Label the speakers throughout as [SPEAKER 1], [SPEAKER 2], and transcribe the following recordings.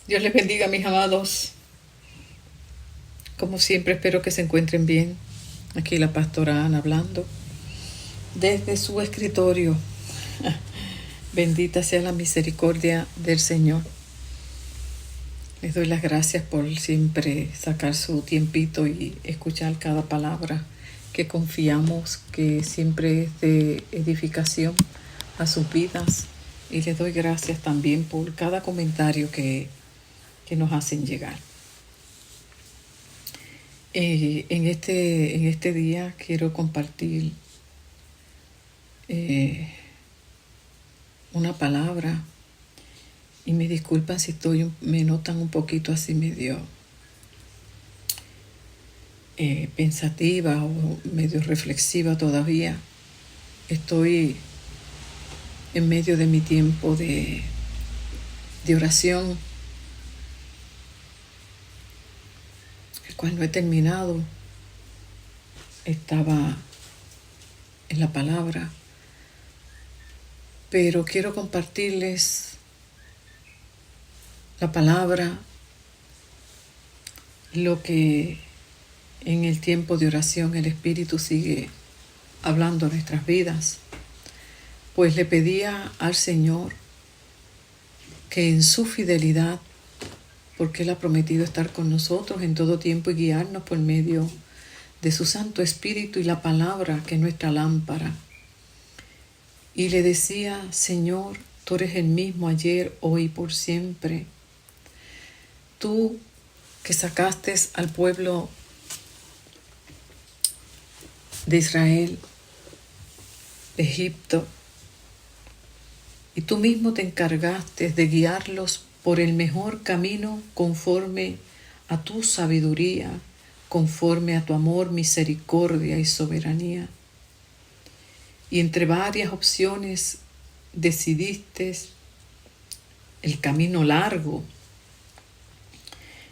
[SPEAKER 1] Dios les bendiga, mis amados. Como siempre, espero que se encuentren bien. Aquí la pastora Ana hablando desde su escritorio. Bendita sea la misericordia del Señor. Les doy las gracias por siempre sacar su tiempito y escuchar cada palabra que confiamos que siempre es de edificación a sus vidas. Y les doy gracias también por cada comentario que nos hacen llegar. En este día quiero compartir una palabra, y me disculpan si me notan un poquito así medio pensativa o medio reflexiva todavía. Estoy en medio de mi tiempo de oración, el cual no he terminado. Estaba en la palabra, pero quiero compartirles la palabra, lo que en el tiempo de oración el Espíritu sigue hablando a nuestras vidas. Pues le pedía al Señor que en su fidelidad, porque Él ha prometido estar con nosotros en todo tiempo y guiarnos por medio de su Santo Espíritu y la palabra que es nuestra lámpara. Y le decía: Señor, tú eres el mismo ayer, hoy y por siempre. Tú que sacaste al pueblo de Israel de Egipto, y tú mismo te encargaste de guiarlos por el mejor camino conforme a tu sabiduría, conforme a tu amor, misericordia y soberanía. Y entre varias opciones decidiste el camino largo,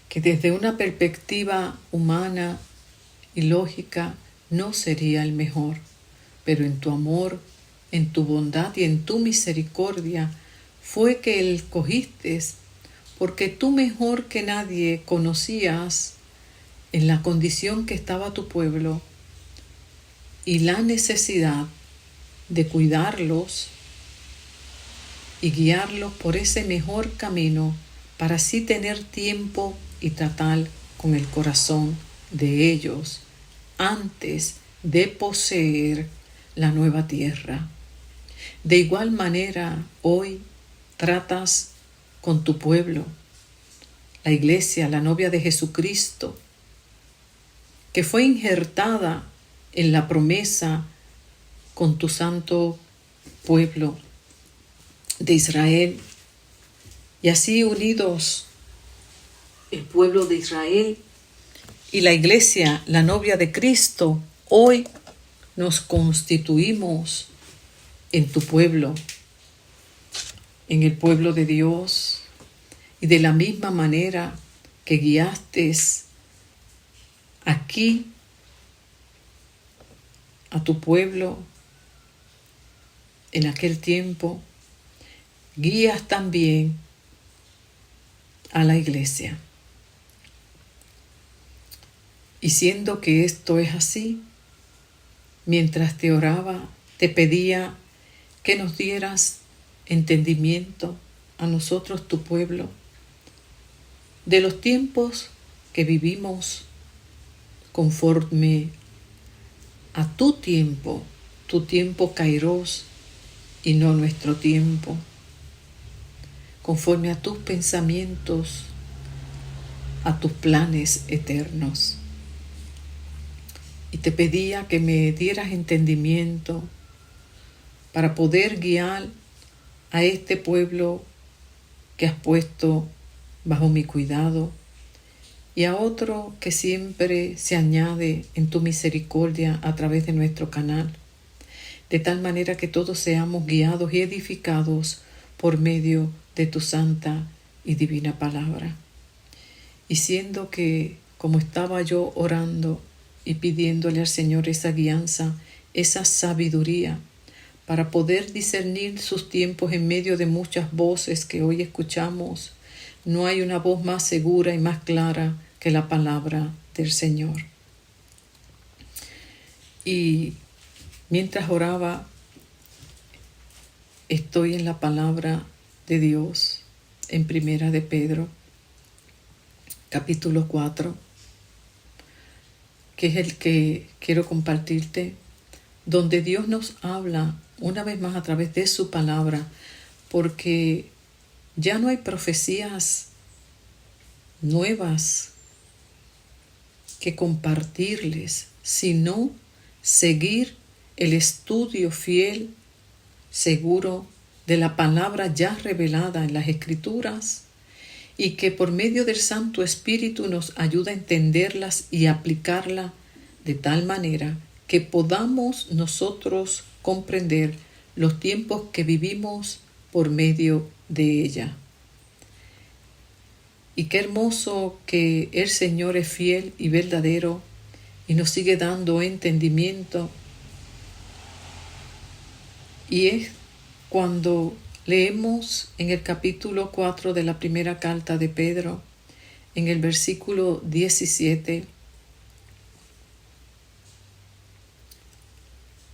[SPEAKER 1] que desde una perspectiva humana y lógica no sería el mejor, pero en tu amor, en tu bondad y en tu misericordia fue que Él escogiste, porque tú mejor que nadie conocías en la condición que estaba tu pueblo y la necesidad de cuidarlos y guiarlos por ese mejor camino para así tener tiempo y tratar con el corazón de ellos antes de poseer la nueva tierra. De igual manera, hoy tratas con tu pueblo, la iglesia, la novia de Jesucristo, que fue injertada en la promesa con tu santo pueblo de Israel. Y así unidos, el pueblo de Israel y la iglesia, la novia de Cristo, hoy nos constituimos en tu pueblo, en el pueblo de Dios. Y de la misma manera que guiaste aquí a tu pueblo en aquel tiempo, guías también a la iglesia. Y siendo que esto es así, mientras te oraba, te pedía que nos dieras entendimiento a nosotros, tu pueblo, de los tiempos que vivimos conforme a tu tiempo kairos y no nuestro tiempo, conforme a tus pensamientos, a tus planes eternos. Y te pedía que me dieras entendimiento para poder guiar a este pueblo que has puesto bajo mi cuidado, y a otro que siempre se añade en tu misericordia a través de nuestro canal, de tal manera que todos seamos guiados y edificados por medio de tu santa y divina palabra. Y siendo que, como estaba yo orando y pidiéndole al Señor esa guianza, esa sabiduría, para poder discernir sus tiempos en medio de muchas voces que hoy escuchamos, no hay una voz más segura y más clara que la palabra del Señor. Y mientras oraba, estoy en la palabra de Dios en Primera de Pedro, capítulo 4, que es el que quiero compartirte, donde Dios nos habla una vez más a través de su palabra, porque ya no hay profecías nuevas que compartirles, sino seguir el estudio fiel, seguro de la palabra ya revelada en las Escrituras y que por medio del Santo Espíritu nos ayuda a entenderlas y aplicarla de tal manera que podamos nosotros comprender los tiempos que vivimos por medio de ella. Y qué hermoso que el Señor es fiel y verdadero y nos sigue dando entendimiento. Y es cuando leemos en el capítulo 4 de la primera carta de Pedro, en el versículo 17,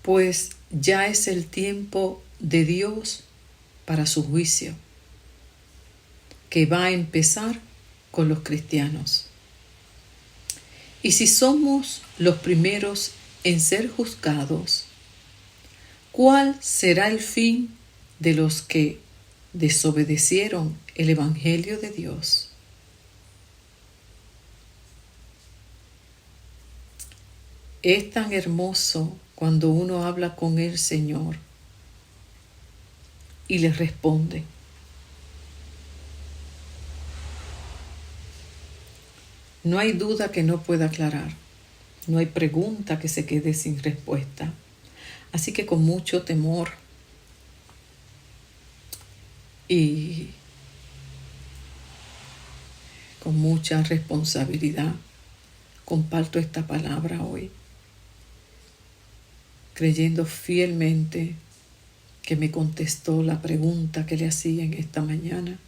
[SPEAKER 1] pues ya es el tiempo de Dios para su juicio, que va a empezar con los cristianos. Y si somos los primeros en ser juzgados, ¿cuál será el fin de los que desobedecieron el Evangelio de Dios? Es tan hermoso cuando uno habla con el Señor y le responde. No hay duda que no pueda aclarar. No hay pregunta que se quede sin respuesta. Así que con mucho temor y con mucha responsabilidad comparto esta palabra hoy, creyendo fielmente que me contestó la pregunta que le hacía en esta mañana.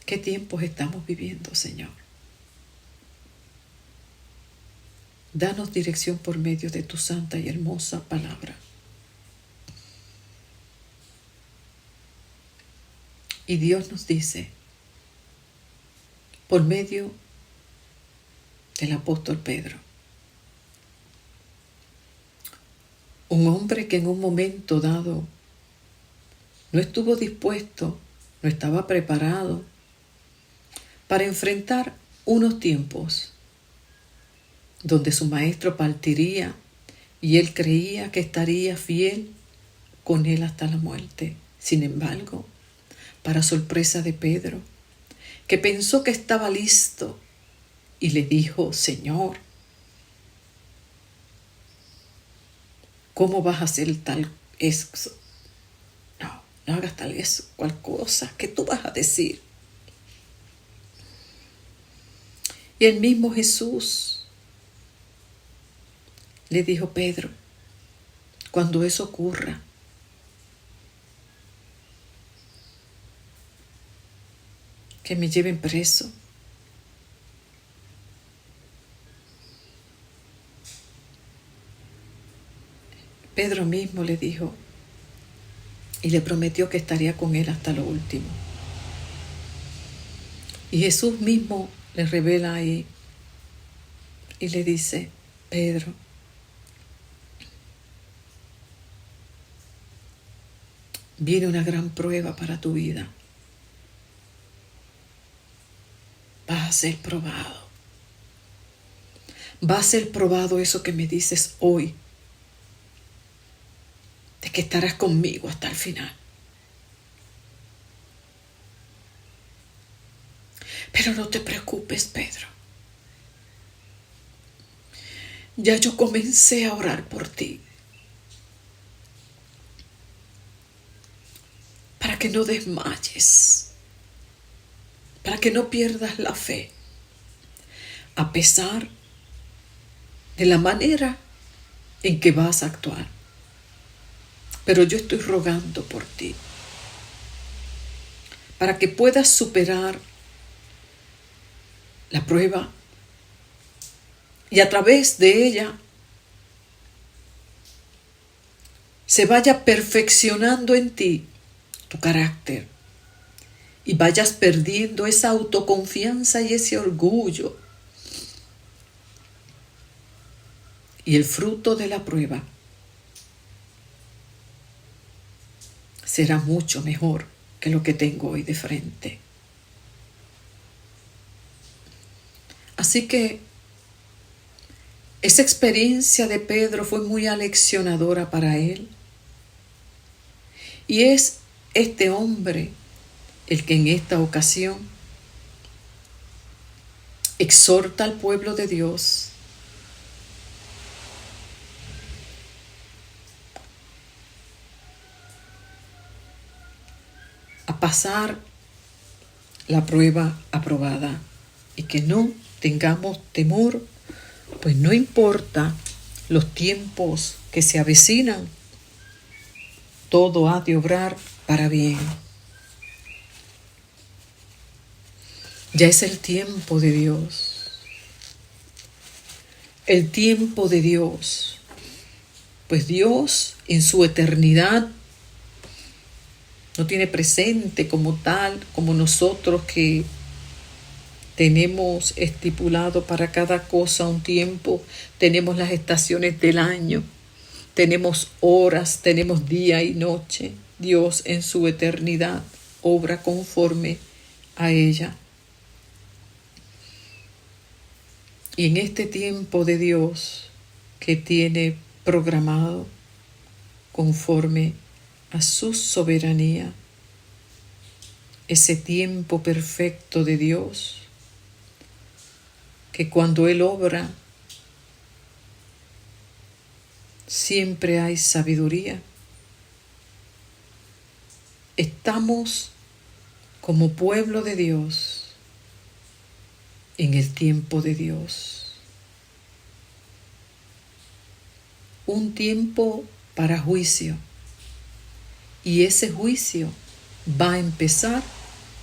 [SPEAKER 1] ¿Qué tiempos estamos viviendo, Señor? Danos dirección por medio de tu santa y hermosa palabra. Y Dios nos dice, por medio del apóstol Pedro, un hombre que en un momento dado no estuvo dispuesto, no estaba preparado para enfrentar unos tiempos donde su maestro partiría y él creía que estaría fiel con él hasta la muerte. Sin embargo, para sorpresa de Pedro, que pensó que estaba listo y le dijo, Señor, ¿cómo vas a hacer tal eso? No hagas tal eso, cual cosa que tú vas a decir. Y el mismo Jesús le dijo, Pedro, cuando eso ocurra, que me lleven preso. Pedro mismo le dijo y le prometió que estaría con él hasta lo último. Y Jesús mismo le revela ahí y le dice, Pedro, viene una gran prueba para tu vida. Vas a ser probado. Va a ser probado eso que me dices hoy, de que estarás conmigo hasta el final. Pero no te preocupes, Pedro. Ya yo comencé a orar por ti. Para que no desmayes. Para que no pierdas la fe. A pesar de la manera en que vas a actuar. Pero yo estoy rogando por ti. para que puedas superar la prueba y a través de ella se vaya perfeccionando en ti tu carácter y vayas perdiendo esa autoconfianza y ese orgullo. Y el fruto de la prueba será mucho mejor que lo que tengo hoy de frente. Así que esa experiencia de Pedro fue muy aleccionadora para él. Y es este hombre el que en esta ocasión exhorta al pueblo de Dios a pasar la prueba aprobada y que no tengamos temor, pues no importa los tiempos que se avecinan, todo ha de obrar para bien. Ya es el tiempo de Dios. El tiempo de Dios. Pues Dios en su eternidad no tiene presente como tal, como nosotros que tenemos estipulado para cada cosa un tiempo, tenemos las estaciones del año, tenemos horas, tenemos día y noche. Dios en su eternidad obra conforme a ella. Y en este tiempo de Dios que tiene programado conforme a su soberanía, ese tiempo perfecto de Dios, que cuando Él obra, siempre hay sabiduría. Estamos como pueblo de Dios en el tiempo de Dios. Un tiempo para juicio. Y ese juicio va a empezar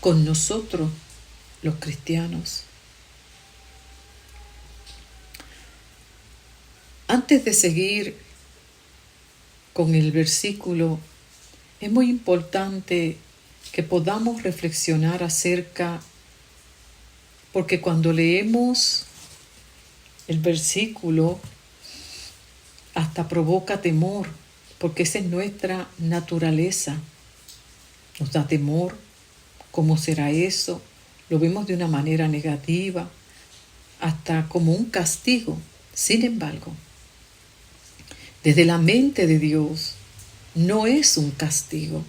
[SPEAKER 1] con nosotros, los cristianos. Antes de seguir con el versículo, es muy importante que podamos reflexionar acerca, porque cuando leemos el versículo, hasta provoca temor, porque esa es nuestra naturaleza. Nos da temor. ¿Cómo será eso? Lo vemos de una manera negativa, hasta como un castigo. Sin embargo, desde la mente de Dios, no es un castigo.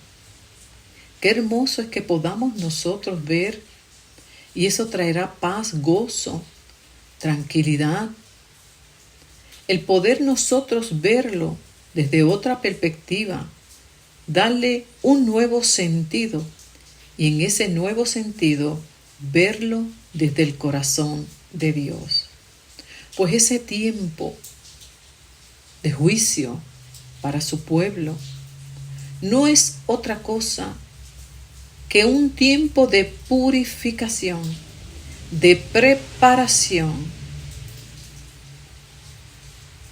[SPEAKER 1] Qué hermoso es que podamos nosotros ver, y eso traerá paz, gozo, tranquilidad. El poder nosotros verlo desde otra perspectiva, darle un nuevo sentido, y en ese nuevo sentido verlo desde el corazón de Dios. Pues ese tiempo de juicio para su pueblo no es otra cosa que un tiempo de purificación, de preparación.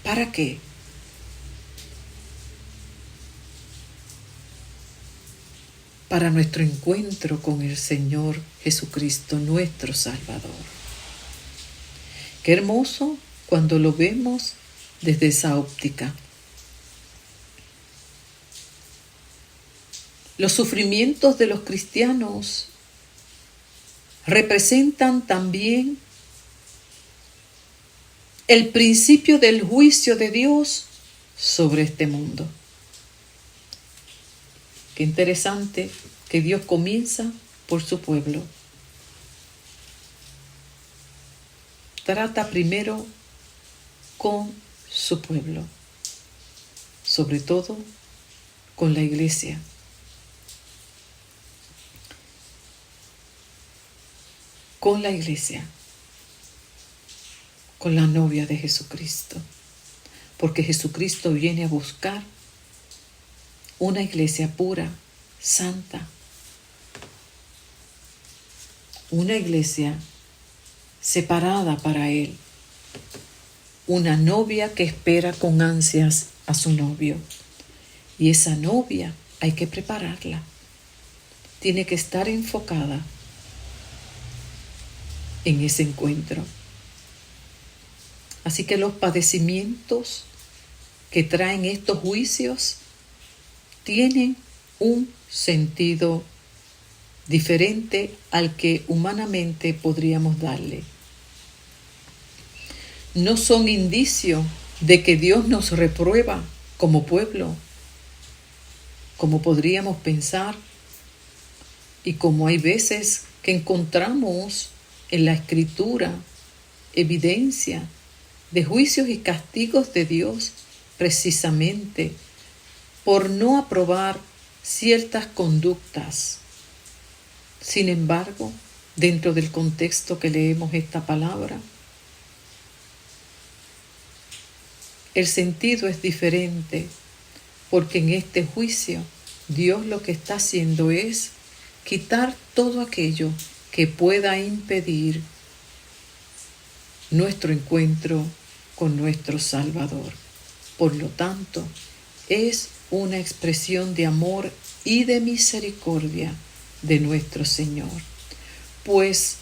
[SPEAKER 1] ¿Para qué? Para nuestro encuentro con el Señor Jesucristo, nuestro Salvador. Qué hermoso cuando lo vemos desde esa óptica. Los sufrimientos de los cristianos representan también el principio del juicio de Dios sobre este mundo. Qué interesante que Dios comienza por su pueblo. Trata primero con su pueblo, sobre todo con la iglesia. Con la iglesia, con la novia de Jesucristo, porque Jesucristo viene a buscar una iglesia pura, santa, una iglesia separada para Él, una novia que espera con ansias a su novio. Y esa novia hay que prepararla. Tiene que estar enfocada en ese encuentro. Así que los padecimientos que traen estos juicios tienen un sentido diferente al que humanamente podríamos darle. No son indicio de que Dios nos reprueba como pueblo, como podríamos pensar, y como hay veces que encontramos en la Escritura evidencia de juicios y castigos de Dios precisamente por no aprobar ciertas conductas. Sin embargo, dentro del contexto que leemos esta palabra, el sentido es diferente, porque en este juicio Dios lo que está haciendo es quitar todo aquello que pueda impedir nuestro encuentro con nuestro Salvador. Por lo tanto, es una expresión de amor y de misericordia de nuestro Señor, pues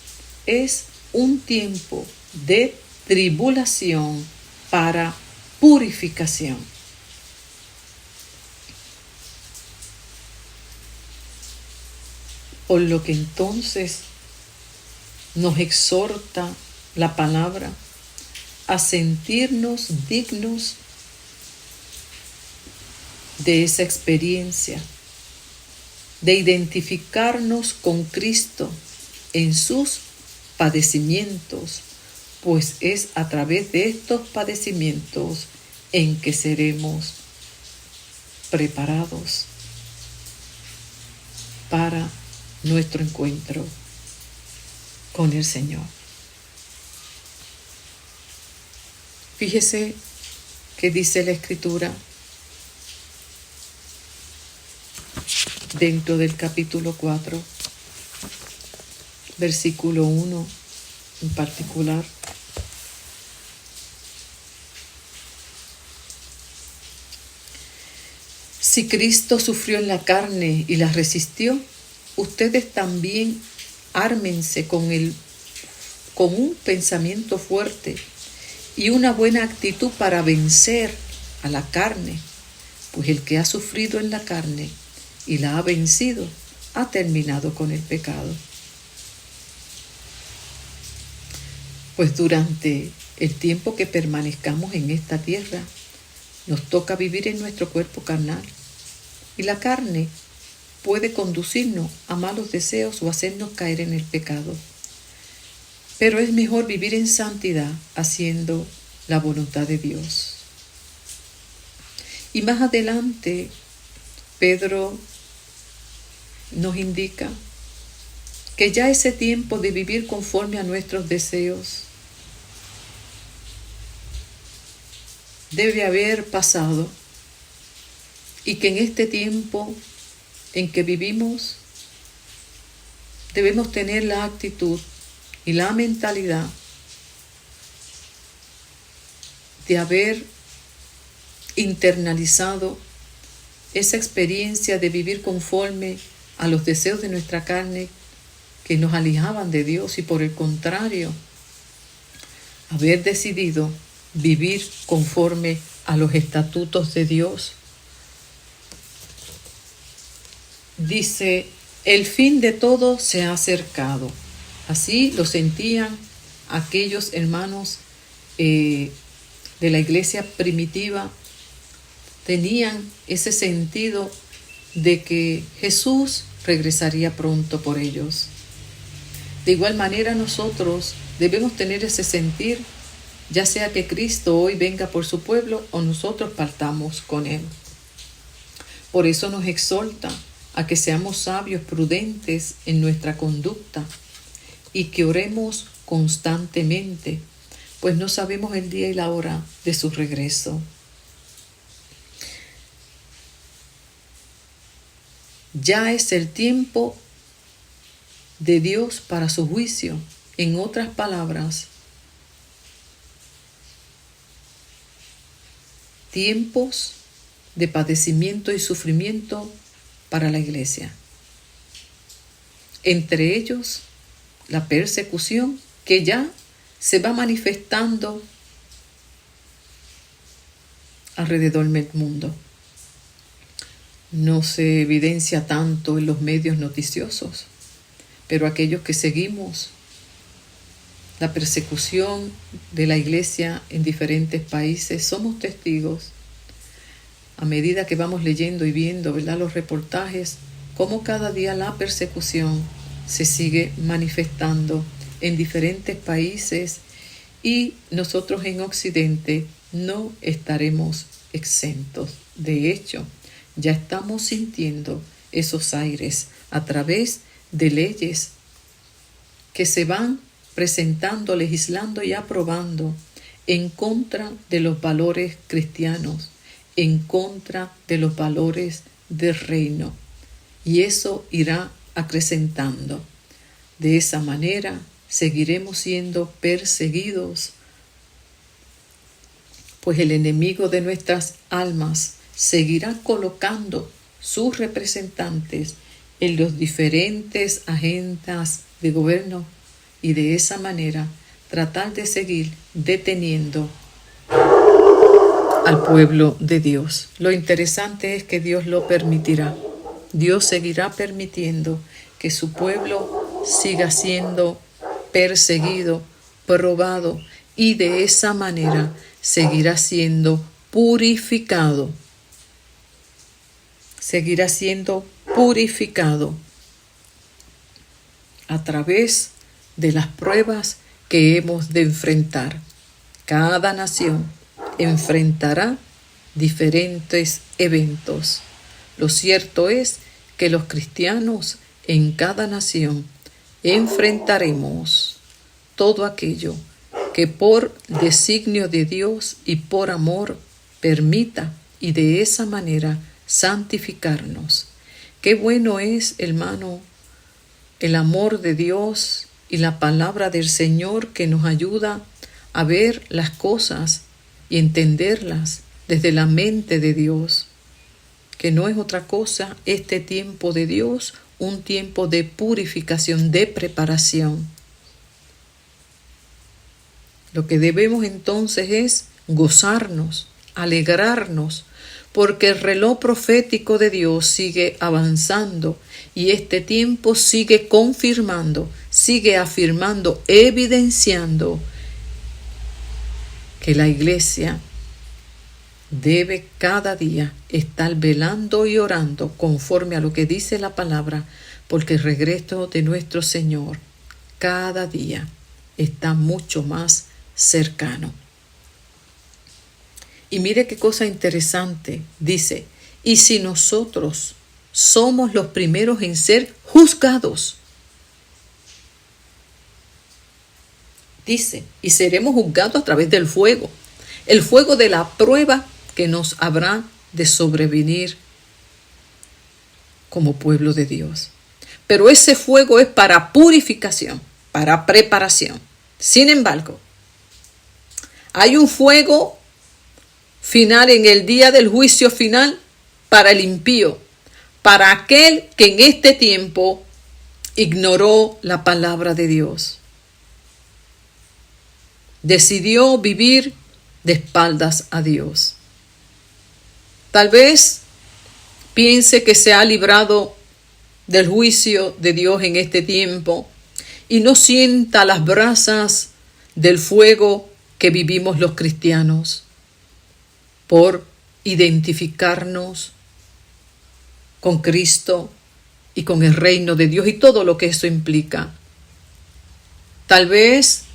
[SPEAKER 1] es un tiempo de tribulación para purificación. Por lo que entonces nos exhorta la palabra a sentirnos dignos de esa experiencia, de identificarnos con Cristo en sus padecimientos, pues es a través de estos padecimientos en que seremos preparados para nuestro encuentro con el Señor. Fíjese que dice la Escritura dentro del capítulo 4, versículo 1 en particular. Si Cristo sufrió en la carne y la resistió, ustedes también ármense con un pensamiento fuerte y una buena actitud para vencer a la carne, pues el que ha sufrido en la carne y la ha vencido, ha terminado con el pecado. Pues durante el tiempo que permanezcamos en esta tierra, nos toca vivir en nuestro cuerpo carnal, y la carne puede conducirnos a malos deseos o hacernos caer en el pecado. Pero es mejor vivir en santidad haciendo la voluntad de Dios. Y más adelante, Pedro nos indica que ya ese tiempo de vivir conforme a nuestros deseos debe haber pasado, y que en este tiempo en que vivimos debemos tener la actitud y la mentalidad de haber internalizado esa experiencia de vivir conforme a los deseos de nuestra carne que nos alejaban de Dios, y por el contrario, haber decidido vivir conforme a los estatutos de Dios. Dice, el fin de todo se ha acercado. Así lo sentían aquellos hermanos de la iglesia primitiva. Tenían ese sentido de que Jesús regresaría pronto por ellos. De igual manera nosotros debemos tener ese sentir, ya sea que Cristo hoy venga por su pueblo o nosotros partamos con Él. Por eso nos exhorta a que seamos sabios, prudentes en nuestra conducta y que oremos constantemente, pues no sabemos el día y la hora de su regreso. Ya es el tiempo de Dios para su juicio. En otras palabras, tiempos de padecimiento y sufrimiento para la iglesia. Entre ellos, la persecución que ya se va manifestando alrededor del mundo. No se evidencia tanto en los medios noticiosos, pero aquellos que seguimos la persecución de la iglesia en diferentes países somos testigos, a medida que vamos leyendo y viendo, ¿verdad?, los reportajes, cómo cada día la persecución se sigue manifestando en diferentes países, y nosotros en Occidente no estaremos exentos. De hecho, ya estamos sintiendo esos aires a través de leyes que se van presentando, legislando y aprobando en contra de los valores cristianos, en contra de los valores del reino. Y eso irá acrecentando. De esa manera seguiremos siendo perseguidos, pues el enemigo de nuestras almas seguirá colocando sus representantes en los diferentes agendas de gobierno, y de esa manera tratar de seguir deteniendo al pueblo de Dios. Lo interesante es que Dios lo permitirá. Dios seguirá permitiendo que su pueblo siga siendo perseguido, probado, y de esa manera seguirá siendo purificado. Seguirá siendo purificado a través de las pruebas que hemos de enfrentar. Cada nación enfrentará diferentes eventos. Lo cierto es que los cristianos en cada nación enfrentaremos todo aquello que por designio de Dios y por amor permita, y de esa manera santificarnos. Qué bueno es, hermano, el amor de Dios y la palabra del Señor, que nos ayuda a ver las cosas y entenderlas desde la mente de Dios, que no es otra cosa este tiempo de Dios, un tiempo de purificación, de preparación. Lo que debemos entonces es gozarnos, alegrarnos, porque el reloj profético de Dios sigue avanzando y este tiempo sigue confirmando, sigue afirmando, evidenciando que la iglesia debe cada día estar velando y orando conforme a lo que dice la palabra, porque el regreso de nuestro Señor cada día está mucho más cercano. Y mire qué cosa interesante, dice, y si nosotros somos los primeros en ser juzgados, dice, y seremos juzgados a través del fuego, el fuego de la prueba que nos habrá de sobrevenir como pueblo de Dios. Pero ese fuego es para purificación, para preparación. Sin embargo, hay un fuego final en el día del juicio final para el impío, para aquel que en este tiempo ignoró la palabra de Dios. Decidió vivir de espaldas a Dios. Tal vez piense que se ha librado del juicio de Dios en este tiempo y no sienta las brasas del fuego que vivimos los cristianos por identificarnos con Cristo y con el reino de Dios y todo lo que eso implica. Tal vez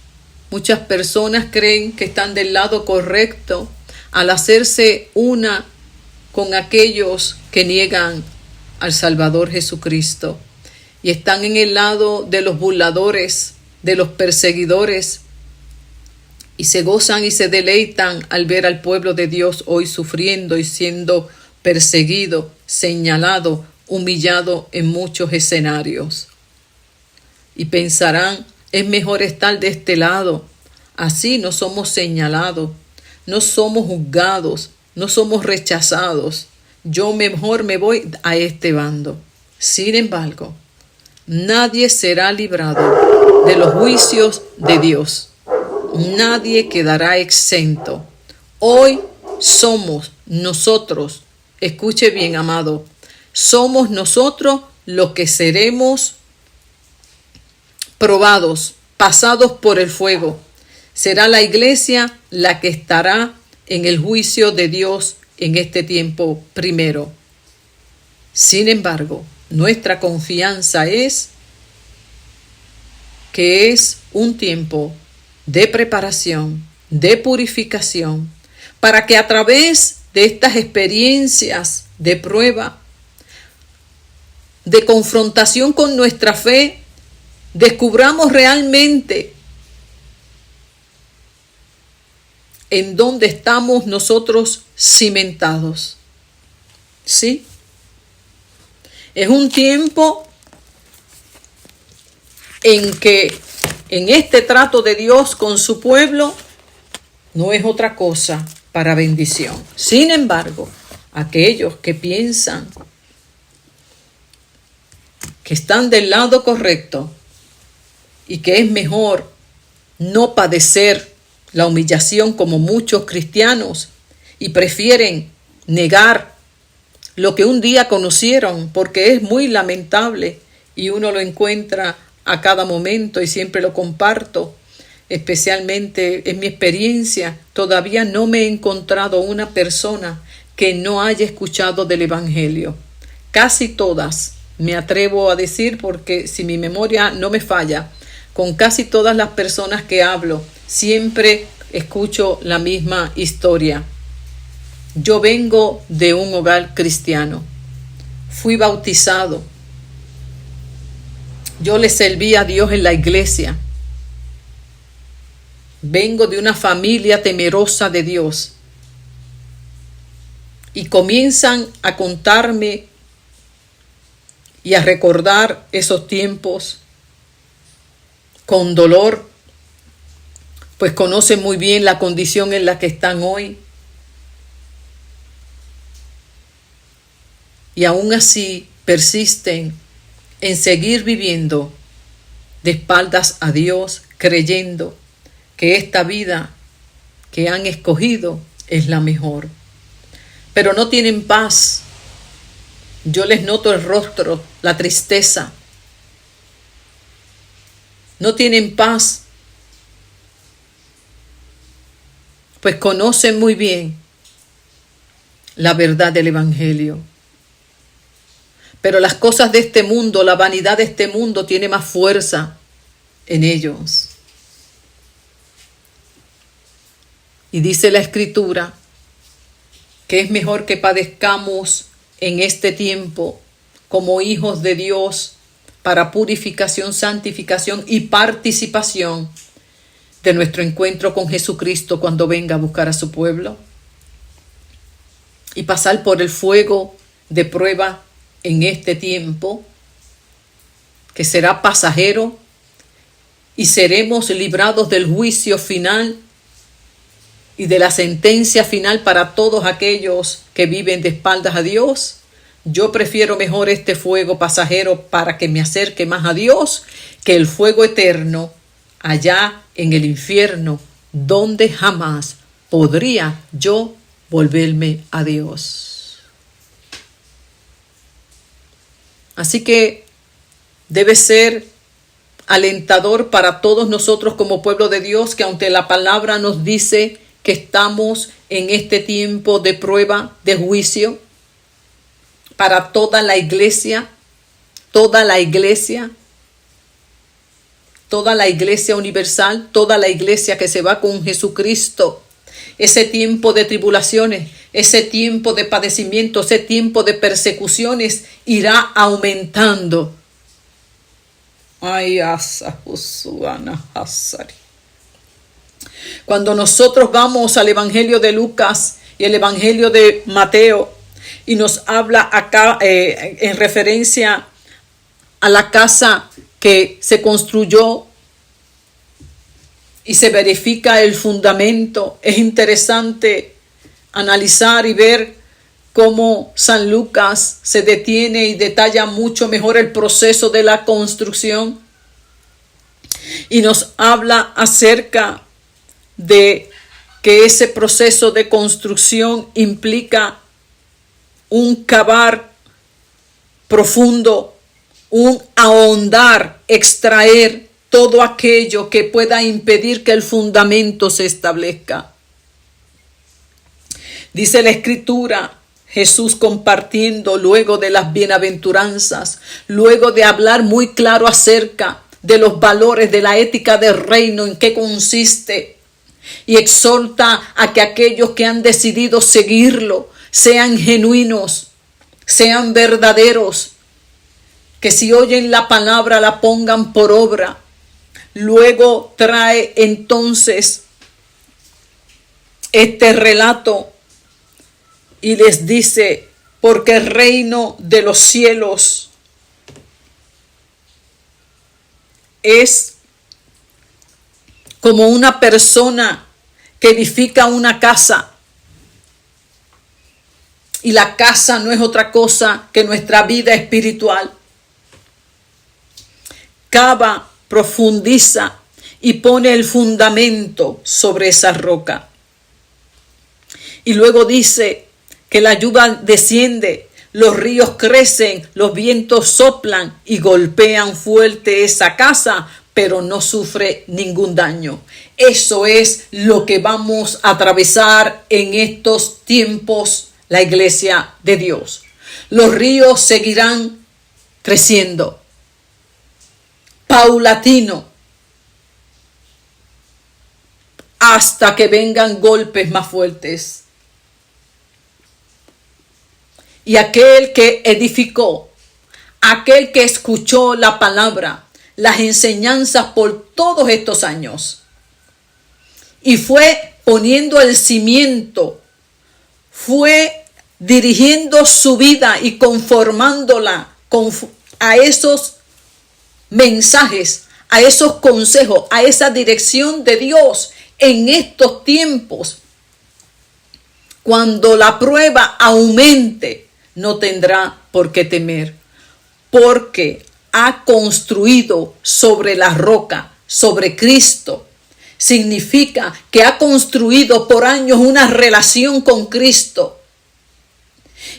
[SPEAKER 1] muchas personas creen que están del lado correcto al hacerse una con aquellos que niegan al Salvador Jesucristo y están en el lado de los burladores, de los perseguidores, y se gozan y se deleitan al ver al pueblo de Dios hoy sufriendo y siendo perseguido, señalado, humillado en muchos escenarios. y pensarán, es mejor estar de este lado. Así no somos señalados, no somos juzgados, no somos rechazados. Yo mejor me voy a este bando. Sin embargo, nadie será librado de los juicios de Dios. Nadie quedará exento. Hoy somos nosotros, escuche bien, amado, somos nosotros los que seremos probados, pasados por el fuego. Será la iglesia la que estará en el juicio de Dios en este tiempo primero. Sin embargo, nuestra confianza es que es un tiempo de preparación, de purificación, para que a través de estas experiencias de prueba, de confrontación con nuestra fe, descubramos realmente en dónde estamos nosotros cimentados. ¿Sí? Es un tiempo en que en este trato de Dios con su pueblo no es otra cosa para bendición. Sin embargo, aquellos que piensan que están del lado correcto y que es mejor no padecer la humillación como muchos cristianos y prefieren negar lo que un día conocieron, porque es muy lamentable y uno lo encuentra a cada momento y siempre lo comparto, especialmente en mi experiencia. Todavía no me he encontrado una persona que no haya escuchado del Evangelio. Casi todas, me atrevo a decir, porque si mi memoria no me falla, con casi todas las personas que hablo, siempre escucho la misma historia. Yo vengo de un hogar cristiano. Fui bautizado. Yo le serví a Dios en la iglesia. Vengo de una familia temerosa de Dios. Y comienzan a contarme y a recordar esos tiempos con dolor, pues conocen muy bien la condición en la que están hoy. Y aún así persisten en seguir viviendo de espaldas a Dios, creyendo que esta vida que han escogido es la mejor. Pero no tienen paz. Yo les noto el rostro, la tristeza. No tienen paz, pues conocen muy bien la verdad del Evangelio. Pero las cosas de este mundo, la vanidad de este mundo tiene más fuerza en ellos. Y dice la Escritura que es mejor que padezcamos en este tiempo como hijos de Dios para purificación, santificación y participación de nuestro encuentro con Jesucristo cuando venga a buscar a su pueblo, y pasar por el fuego de prueba en este tiempo que será pasajero, y seremos librados del juicio final y de la sentencia final para todos aquellos que viven de espaldas a Dios. Yo prefiero mejor este fuego pasajero para que me acerque más a Dios que el fuego eterno allá en el infierno, donde jamás podría yo volverme a Dios. Así que debe ser alentador para todos nosotros como pueblo de Dios, que aunque la palabra nos dice que estamos en este tiempo de prueba, de juicio, para toda la iglesia universal, toda la iglesia que se va con Jesucristo. Ese tiempo de tribulaciones, ese tiempo de padecimiento, ese tiempo de persecuciones irá aumentando. Cuando nosotros vamos al Evangelio de Lucas y el Evangelio de Mateo, y nos habla acá en referencia a la casa que se construyó y se verifica el fundamento. Es interesante analizar y ver cómo San Lucas se detiene y detalla mucho mejor el proceso de la construcción y nos habla acerca de que ese proceso de construcción implica un cavar profundo, un ahondar, extraer todo aquello que pueda impedir que el fundamento se establezca. Dice la Escritura, Jesús compartiendo luego de las bienaventuranzas, luego de hablar muy claro acerca de los valores de la ética del reino, en qué consiste, y exhorta a que aquellos que han decidido seguirlo sean genuinos, sean verdaderos, que si oyen la palabra la pongan por obra. Luego trae entonces este relato y les dice, porque el reino de los cielos es como una persona que edifica una casa. Y la casa no es otra cosa que nuestra vida espiritual. Cava, profundiza y pone el fundamento sobre esa roca. Y luego dice que la lluvia desciende, los ríos crecen, los vientos soplan y golpean fuerte esa casa, pero no sufre ningún daño. Eso es lo que vamos a atravesar en estos tiempos, la iglesia de Dios. Los ríos seguirán creciendo, paulatino, hasta que vengan golpes más fuertes. Y aquel que edificó, aquel que escuchó la palabra, las enseñanzas por todos estos años, y fue poniendo el cimiento, fue dirigiendo su vida y conformándola a esos mensajes, a esos consejos, a esa dirección de Dios en estos tiempos. Cuando la prueba aumente, no tendrá por qué temer, porque ha construido sobre la roca, sobre Cristo. Significa que ha construido por años una relación con Cristo.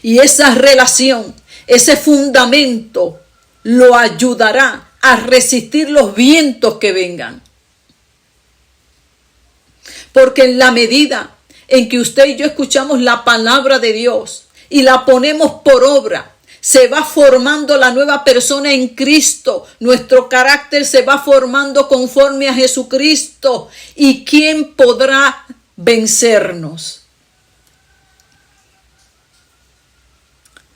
[SPEAKER 1] Y esa relación, ese fundamento, lo ayudará a resistir los vientos que vengan. Porque en la medida en que usted y yo escuchamos la palabra de Dios y la ponemos por obra, se va formando la nueva persona en Cristo. Nuestro carácter se va formando conforme a Jesucristo. ¿Y quién podrá vencernos?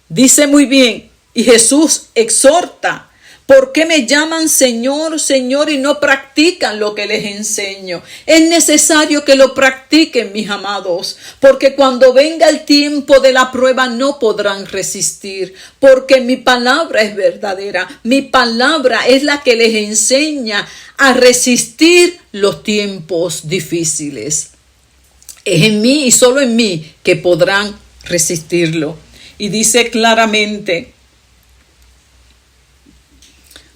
[SPEAKER 1] Dice muy bien, y Jesús exhorta, ¿por qué me llaman Señor, Señor y no practican lo que les enseño? Es necesario que lo practiquen, mis amados, porque cuando venga el tiempo de la prueba no podrán resistir, porque mi palabra es verdadera, mi palabra es la que les enseña a resistir los tiempos difíciles. Es en mí y solo en mí que podrán resistirlo. Y dice claramente,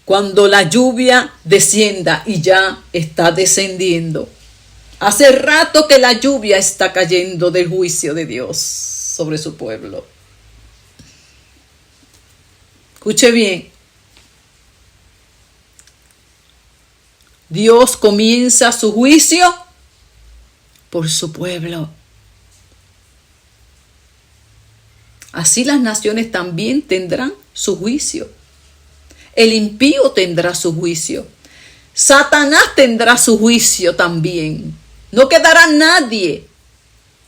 [SPEAKER 1] cuando la lluvia descienda, y ya está descendiendo. Hace rato que la lluvia está cayendo del juicio de Dios sobre su pueblo. Escuche bien. Dios comienza su juicio por su pueblo. Así las naciones también tendrán su juicio. El impío tendrá su juicio. Satanás tendrá su juicio también. No quedará nadie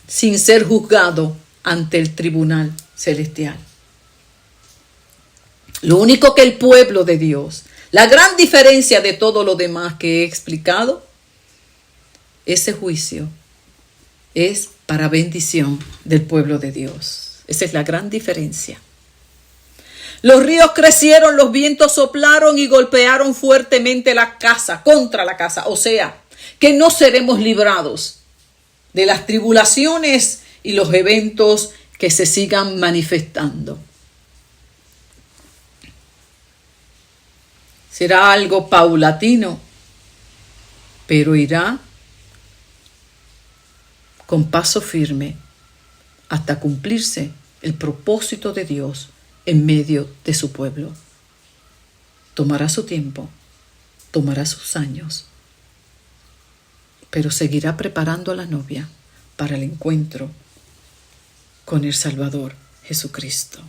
[SPEAKER 1] sin ser juzgado ante el tribunal celestial. Lo único que el pueblo de Dios, la gran diferencia de todo lo demás que he explicado, ese juicio es para bendición del pueblo de Dios. Esa es la gran diferencia. Los ríos crecieron, los vientos soplaron y golpearon fuertemente la casa, contra la casa. O sea, que no seremos librados de las tribulaciones y los eventos que se sigan manifestando. Será algo paulatino, pero irá con paso firme hasta cumplirse el propósito de Dios en medio de su pueblo. Tomará su tiempo, tomará sus años, pero seguirá preparando a la novia para el encuentro con el Salvador Jesucristo.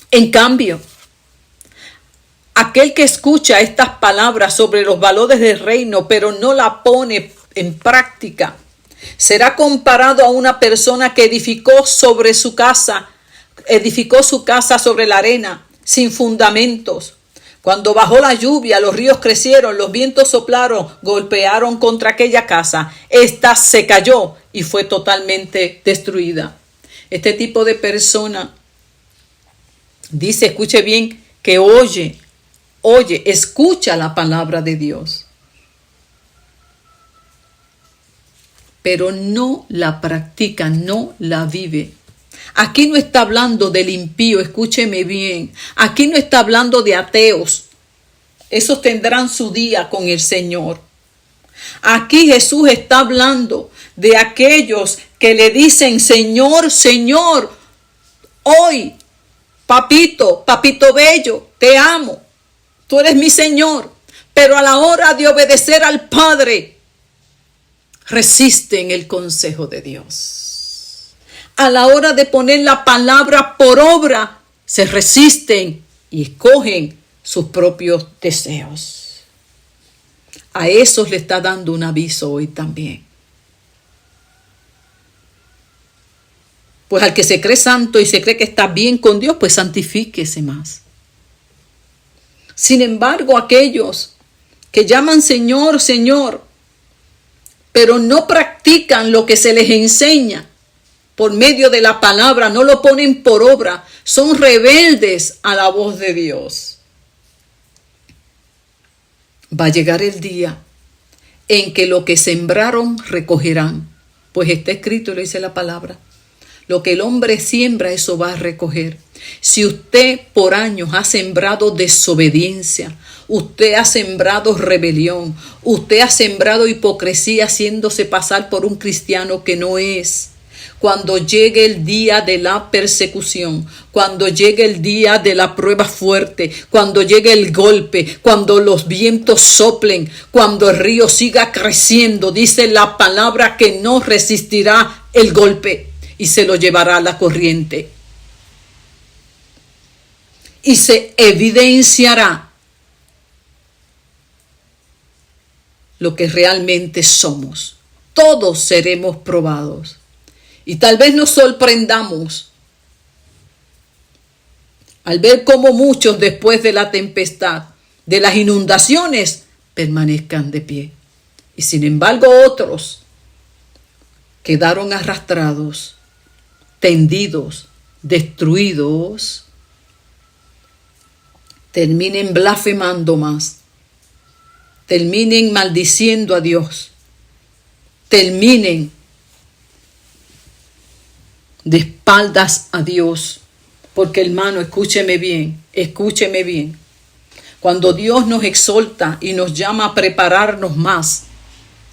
[SPEAKER 1] En cambio, aquel que escucha estas palabras sobre los valores del reino, pero no la pone en práctica, será comparado a una persona que edificó su casa sobre la arena, sin fundamentos. Cuando bajó la lluvia, los ríos crecieron, los vientos soplaron, golpearon contra aquella casa. Esta se cayó y fue totalmente destruida. Este tipo de persona dice, escuche bien, que escucha la palabra de Dios, pero no la practica, no la vive. Aquí no está hablando del impío, escúcheme bien. Aquí no está hablando de ateos. Esos tendrán su día con el Señor. Aquí Jesús está hablando de aquellos que le dicen, Señor, Señor, hoy, papito bello, te amo. Tú eres mi Señor. Pero a la hora de obedecer al Padre, resisten el consejo de Dios. A la hora de poner la palabra por obra, se resisten y escogen sus propios deseos. A esos le está dando un aviso hoy también. Pues al que se cree santo y se cree que está bien con Dios, pues santifíquese más. Sin embargo, aquellos que llaman Señor, Señor, pero no practican lo que se les enseña por medio de la palabra, no lo ponen por obra, son rebeldes a la voz de Dios. Va a llegar el día en que lo que sembraron recogerán, pues está escrito, lo dice la palabra. Lo que el hombre siembra, eso va a recoger. Si usted por años ha sembrado desobediencia, usted ha sembrado rebelión, usted ha sembrado hipocresía haciéndose pasar por un cristiano que no es, cuando llegue el día de la persecución, cuando llegue el día de la prueba fuerte, cuando llegue el golpe, cuando los vientos soplen, cuando el río siga creciendo, dice la palabra que no resistirá el golpe y se lo llevará la corriente. Y se evidenciará lo que realmente somos. Todos seremos probados. Y tal vez nos sorprendamos al ver cómo muchos después de la tempestad, de las inundaciones, permanezcan de pie. Y sin embargo otros quedaron arrastrados, tendidos, destruidos, terminen blasfemando más, terminen maldiciendo a Dios, terminen de espaldas a Dios. Porque hermano, escúcheme bien. Cuando Dios nos exhorta y nos llama a prepararnos más,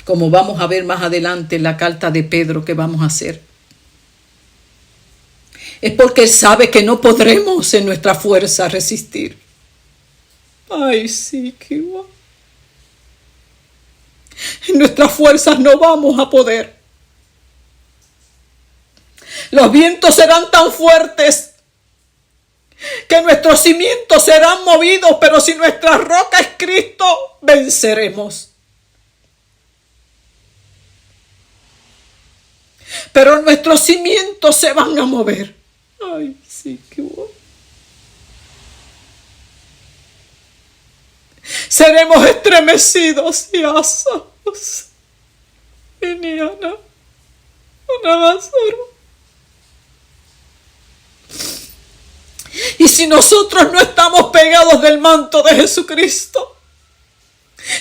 [SPEAKER 1] como vamos a ver más adelante en la carta de Pedro que vamos a hacer, es porque Él sabe que no podremos en nuestra fuerza resistir. Ay, sí, qué guay. En nuestras fuerzas no vamos a poder. Los vientos serán tan fuertes que nuestros cimientos serán movidos, pero si nuestra roca es Cristo, venceremos. Pero nuestros cimientos se van a mover. Ay, sí, qué bueno. Seremos estremecidos y asados. Iniana, una basura. Y si nosotros no estamos pegados del manto de Jesucristo,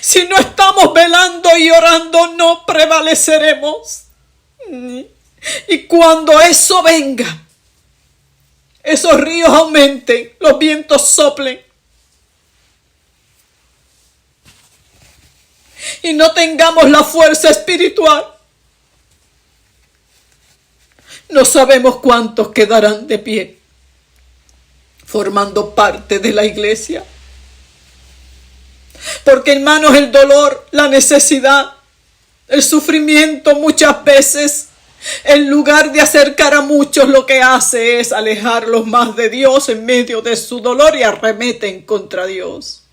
[SPEAKER 1] si no estamos velando y orando, no prevaleceremos. Y cuando eso venga, esos ríos aumenten, los vientos soplen, y no tengamos la fuerza espiritual, no sabemos cuántos quedarán de pie, formando parte de la iglesia. Porque, hermanos, el dolor, la necesidad, el sufrimiento muchas veces, en lugar de acercar a muchos, lo que hace es alejarlos más de Dios en medio de su dolor y arremeten contra Dios.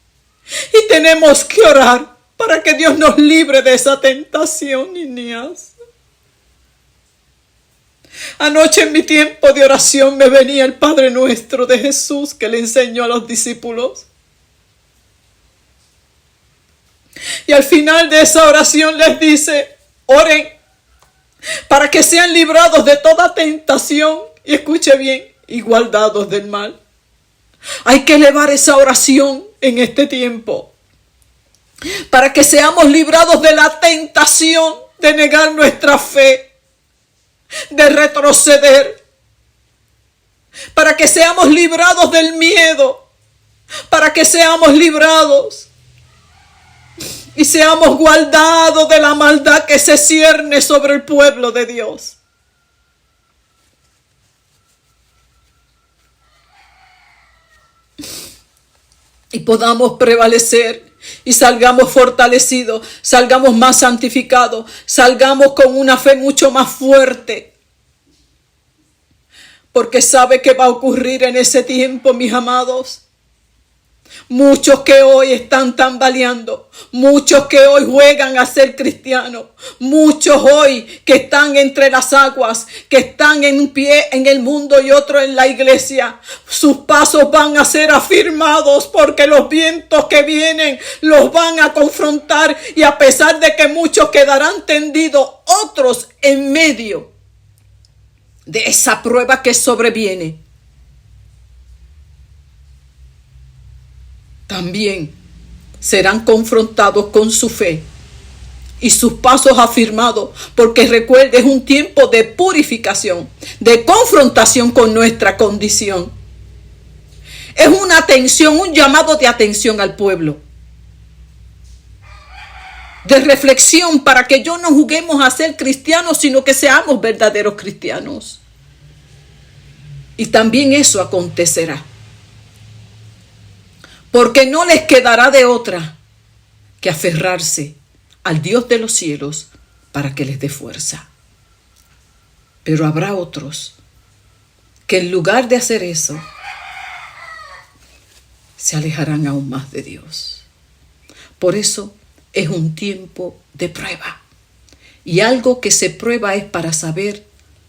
[SPEAKER 1] Y tenemos que orar para que Dios nos libre de esa tentación, niñas. Anoche en mi tiempo de oración me venía el Padre Nuestro de Jesús que le enseñó a los discípulos. Y al final de esa oración les dice: oren para que sean librados de toda tentación, y escuche bien, y guardados del mal. Hay que elevar esa oración en este tiempo, para que seamos librados de la tentación de negar nuestra fe, de retroceder, para que seamos librados del miedo, para que seamos librados y seamos guardados de la maldad que se cierne sobre el pueblo de Dios. Y podamos prevalecer y salgamos fortalecidos, salgamos más santificados, salgamos con una fe mucho más fuerte. Porque sabe que va a ocurrir en ese tiempo, mis amados. Muchos que hoy están tambaleando, muchos que hoy juegan a ser cristianos, muchos hoy que están entre las aguas, que están en un pie en el mundo y otro en la iglesia, sus pasos van a ser afirmados porque los vientos que vienen los van a confrontar, y a pesar de que muchos quedarán tendidos, otros en medio de esa prueba que sobreviene, también serán confrontados con su fe y sus pasos afirmados, porque recuerde, es un tiempo de purificación, de confrontación con nuestra condición. Es una atención, un llamado de atención al pueblo, de reflexión, para que no juguemos a ser cristianos, sino que seamos verdaderos cristianos. Y también eso acontecerá, porque no les quedará de otra que aferrarse al Dios de los cielos para que les dé fuerza. Pero habrá otros que en lugar de hacer eso, se alejarán aún más de Dios. Por eso es un tiempo de prueba. Y algo que se prueba es para saber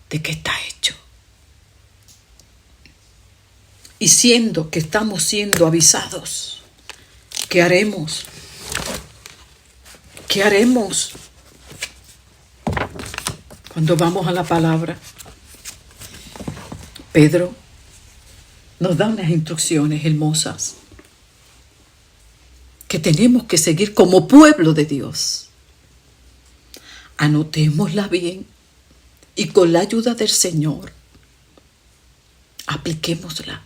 [SPEAKER 1] de qué está hecho. Y siendo que estamos siendo avisados, ¿qué haremos? ¿Qué haremos cuando vamos a la palabra? Pedro nos da unas instrucciones hermosas que tenemos que seguir como pueblo de Dios. Anotémosla bien y con la ayuda del Señor apliquémosla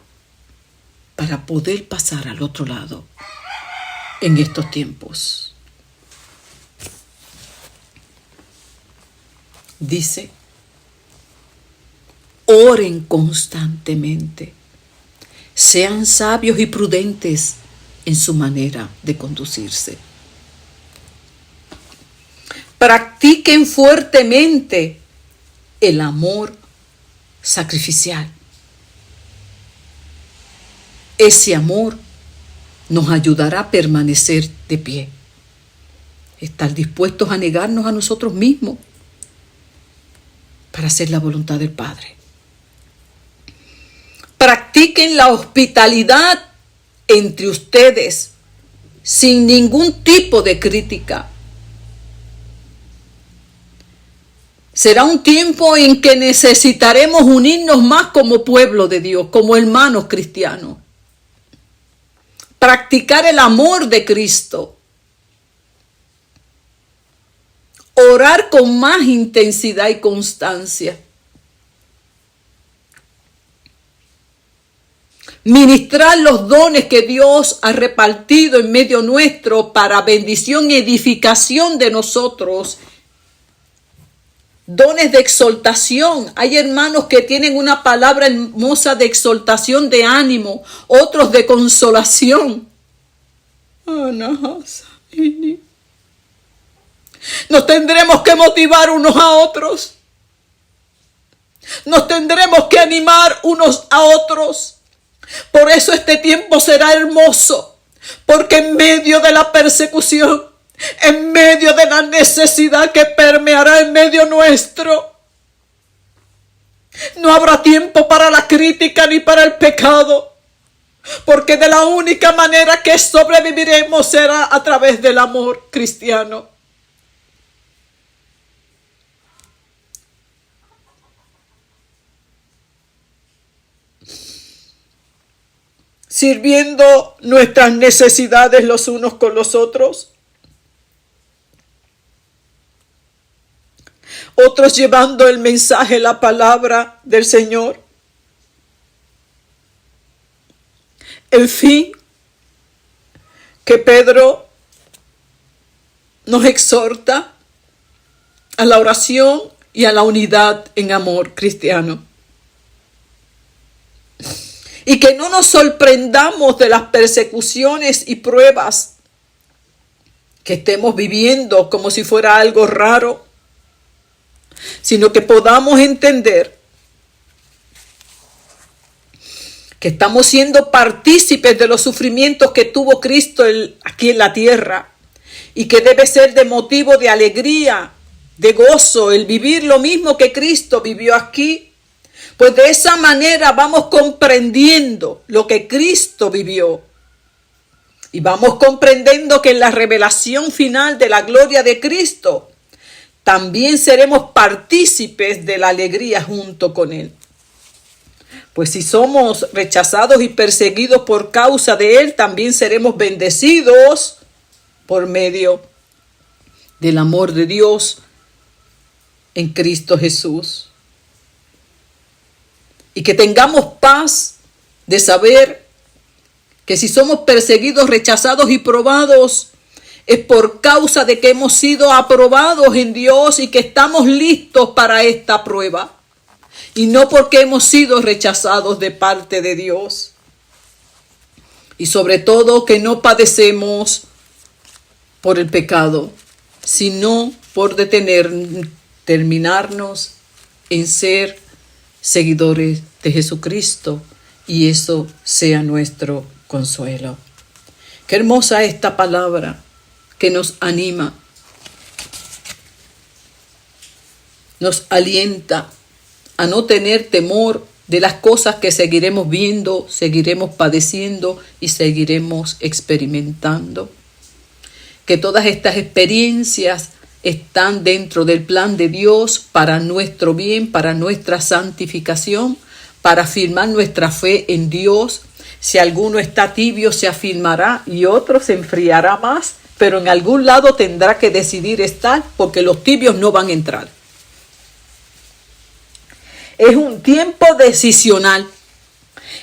[SPEAKER 1] para poder pasar al otro lado en estos tiempos. Dice: oren constantemente, sean sabios y prudentes en su manera de conducirse. Practiquen fuertemente el amor sacrificial. Ese amor nos ayudará a permanecer de pie. Estar dispuestos a negarnos a nosotros mismos para hacer la voluntad del Padre. Practiquen la hospitalidad entre ustedes sin ningún tipo de crítica.
[SPEAKER 2] Será un tiempo en que necesitaremos unirnos más como pueblo de Dios, como hermanos cristianos. Practicar el amor de Cristo. Orar con más intensidad y constancia. Ministrar los dones que Dios ha repartido en medio nuestro para bendición y edificación de nosotros. Dones de exhortación. Hay hermanos que tienen una palabra hermosa de exhortación, de ánimo, otros de consolación. Nos tendremos que motivar unos a otros. Nos tendremos que animar unos a otros. Por eso este tiempo será hermoso, porque en medio de la persecución, en medio de la necesidad que permeará en medio nuestro, no habrá tiempo para la crítica ni para el pecado, porque de la única manera que sobreviviremos será a través del amor cristiano. Sirviendo nuestras necesidades los unos con los otros. Otros llevando el mensaje, la palabra del Señor. En fin, que Pedro nos exhorta a la oración y a la unidad en amor cristiano. Y que no nos sorprendamos de las persecuciones y pruebas que estemos viviendo como si fuera algo raro, sino que podamos entender que estamos siendo partícipes de los sufrimientos que tuvo Cristo aquí en la tierra y que debe ser de motivo de alegría, de gozo, el vivir lo mismo que Cristo vivió aquí. Pues de esa manera vamos comprendiendo lo que Cristo vivió. Y vamos comprendiendo que en la revelación final de la gloria de Cristo, también seremos partícipes de la alegría junto con Él. Pues si somos rechazados y perseguidos por causa de Él, también seremos bendecidos por medio del amor de Dios en Cristo Jesús. Y que tengamos paz de saber que si somos perseguidos, rechazados y probados, es por causa de que hemos sido aprobados en Dios y que estamos listos para esta prueba. Y no porque hemos sido rechazados de parte de Dios. Y sobre todo que no padecemos por el pecado, sino por determinarnos en ser seguidores de Jesucristo, y eso sea nuestro consuelo. Qué hermosa esta palabra que nos anima, nos alienta a no tener temor de las cosas que seguiremos viendo, seguiremos padeciendo y seguiremos experimentando. Que todas estas experiencias están dentro del plan de Dios para nuestro bien, para nuestra santificación, para afirmar nuestra fe en Dios. Si alguno está tibio, se afirmará y otro se enfriará más, pero en algún lado tendrá que decidir estar, porque los tibios no van a entrar. Es un tiempo decisional.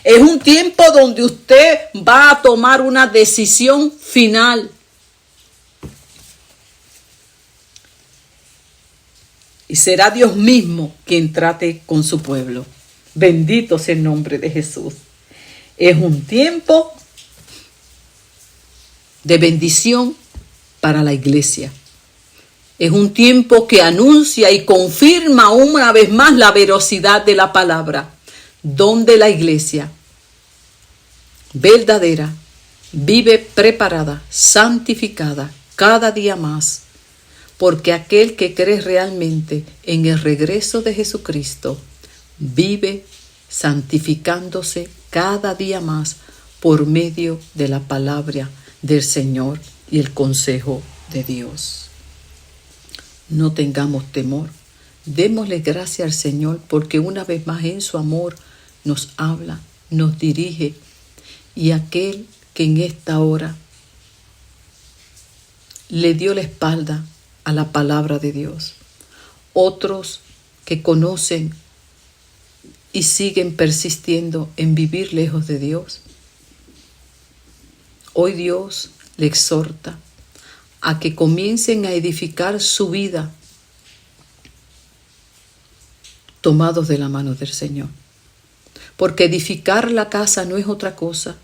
[SPEAKER 2] Es un tiempo donde usted va a tomar una decisión final. Y será Dios mismo quien trate con su pueblo. Bendito sea el nombre de Jesús. Es un tiempo de bendición para la iglesia. Es un tiempo que anuncia y confirma una vez más la veracidad de la palabra, donde la iglesia verdadera vive preparada, santificada cada día más, porque aquel que cree realmente en el regreso de Jesucristo vive santificándose cada día más por medio de la palabra del Señor y el consejo de Dios. No tengamos temor,
[SPEAKER 1] Démosle gracias al Señor porque una vez más en su amor nos habla, nos dirige, y aquel que en esta hora le dio la espalda a la palabra de Dios. Otros que conocen y siguen persistiendo en vivir lejos de Dios. Hoy Dios le exhorta a que comiencen a edificar su vida tomados de la mano del Señor. Porque edificar la casa no es otra cosa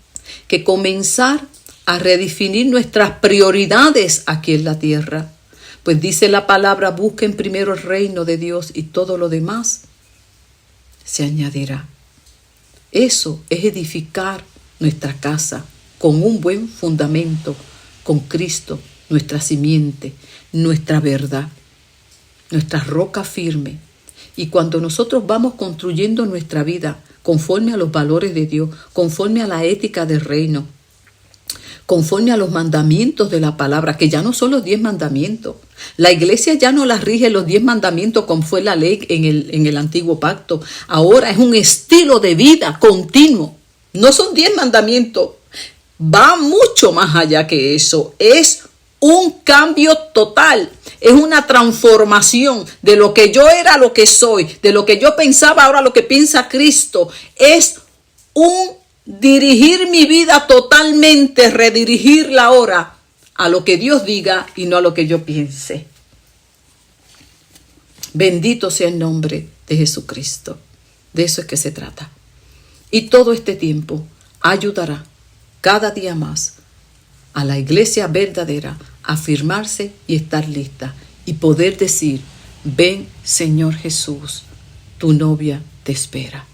[SPEAKER 1] que comenzar a redefinir nuestras prioridades aquí en la tierra. Pues dice la palabra, busquen primero el reino de Dios y todo lo demás se añadirá. Eso es edificar nuestra casa con un buen fundamento, con Cristo, nuestra simiente, nuestra verdad, nuestra roca firme. Y cuando nosotros vamos construyendo nuestra vida conforme a los valores de Dios, conforme a la ética del reino, conforme a los mandamientos de la palabra, que ya no son los 10 mandamientos. La iglesia ya no las rige los 10 mandamientos como fue la ley en el antiguo pacto. Ahora es un estilo de vida continuo. No son 10 mandamientos. Va mucho más allá que eso. Es un cambio total. Es una transformación de lo que yo era a lo que soy, de lo que yo pensaba ahora a lo que piensa Cristo. Es un dirigir mi vida totalmente, redirigirla ahora a lo que Dios diga y no a lo que yo piense. Bendito sea el nombre de Jesucristo. De eso es que se trata. Y todo este tiempo ayudará cada día más a la iglesia verdadera a afirmarse y estar lista y poder decir, ven Señor Jesús, tu novia te espera.